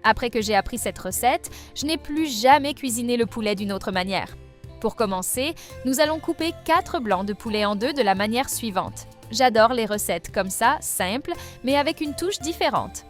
Après que j'ai appris cette recette, je n'ai plus jamais cuisiné le poulet d'une autre manière. Pour commencer, nous allons couper 4 blancs de poulet en deux de la manière suivante. J'adore les recettes comme ça, simples, mais avec une touche différente.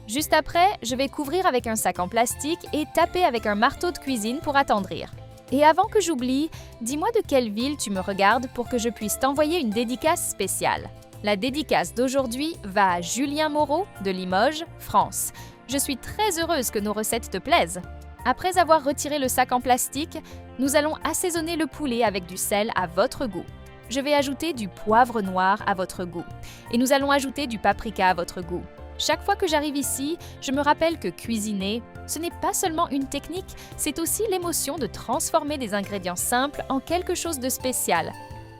Juste après, je vais couvrir avec un sac en plastique et taper avec un marteau de cuisine pour attendrir. Et avant que j'oublie, dis-moi de quelle ville tu me regardes pour que je puisse t'envoyer une dédicace spéciale. La dédicace d'aujourd'hui va à Julien Moreau de Limoges, France. Je suis très heureuse que nos recettes te plaisent. Après avoir retiré le sac en plastique, nous allons assaisonner le poulet avec du sel à votre goût. Je vais ajouter du poivre noir à votre goût et nous allons ajouter du paprika à votre goût. Chaque fois que j'arrive ici, je me rappelle que cuisiner, ce n'est pas seulement une technique, c'est aussi l'émotion de transformer des ingrédients simples en quelque chose de spécial.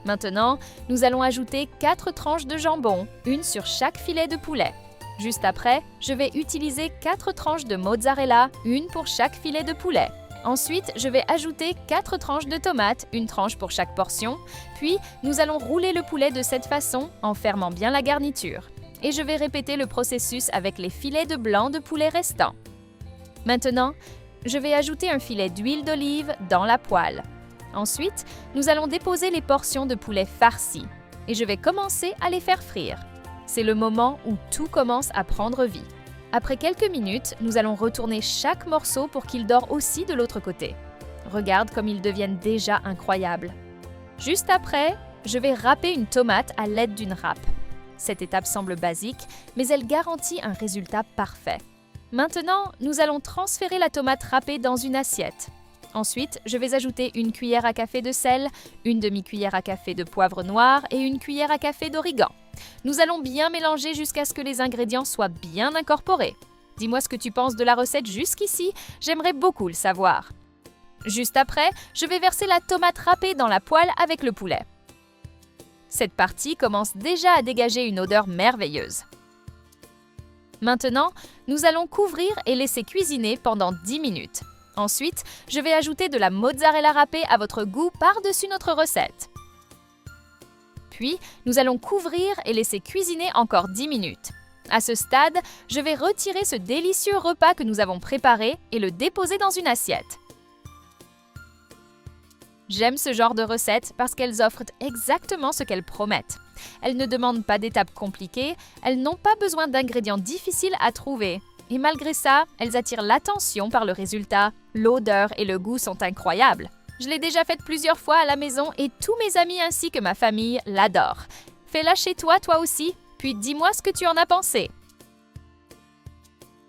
Maintenant, nous allons ajouter 4 tranches de jambon, une sur chaque filet de poulet. Juste après, je vais utiliser 4 tranches de mozzarella, une pour chaque filet de poulet. Ensuite, je vais ajouter 4 tranches de tomates, une tranche pour chaque portion. Puis, nous allons rouler le poulet de cette façon en fermant bien la garniture. Et je vais répéter le processus avec les filets de blanc de poulet restants. Maintenant, je vais ajouter un filet d'huile d'olive dans la poêle. Ensuite, nous allons déposer les portions de poulet farcies et je vais commencer à les faire frire. C'est le moment où tout commence à prendre vie. Après quelques minutes, nous allons retourner chaque morceau pour qu'il dore aussi de l'autre côté. Regarde comme ils deviennent déjà incroyables. Juste après, je vais râper une tomate à l'aide d'une râpe. Cette étape semble basique, mais elle garantit un résultat parfait. Maintenant, nous allons transférer la tomate râpée dans une assiette. Ensuite, je vais ajouter une cuillère à café de sel, une demi-cuillère à café de poivre noir et une cuillère à café d'origan. Nous allons bien mélanger jusqu'à ce que les ingrédients soient bien incorporés. Dis-moi ce que tu penses de la recette jusqu'ici, j'aimerais beaucoup le savoir. Juste après, je vais verser la tomate râpée dans la poêle avec le poulet. Cette partie commence déjà à dégager une odeur merveilleuse. Maintenant, nous allons couvrir et laisser cuisiner pendant 10 minutes. Ensuite, je vais ajouter de la mozzarella râpée à votre goût par-dessus notre recette. Puis, nous allons couvrir et laisser cuisiner encore 10 minutes. À ce stade, je vais retirer ce délicieux repas que nous avons préparé et le déposer dans une assiette. J'aime ce genre de recettes parce qu'elles offrent exactement ce qu'elles promettent. Elles ne demandent pas d'étapes compliquées, elles n'ont pas besoin d'ingrédients difficiles à trouver. Et malgré ça, elles attirent l'attention par le résultat. L'odeur et le goût sont incroyables. Je l'ai déjà faite plusieurs fois à la maison et tous mes amis ainsi que ma famille l'adorent. Fais-la chez toi, toi aussi, puis dis-moi ce que tu en as pensé.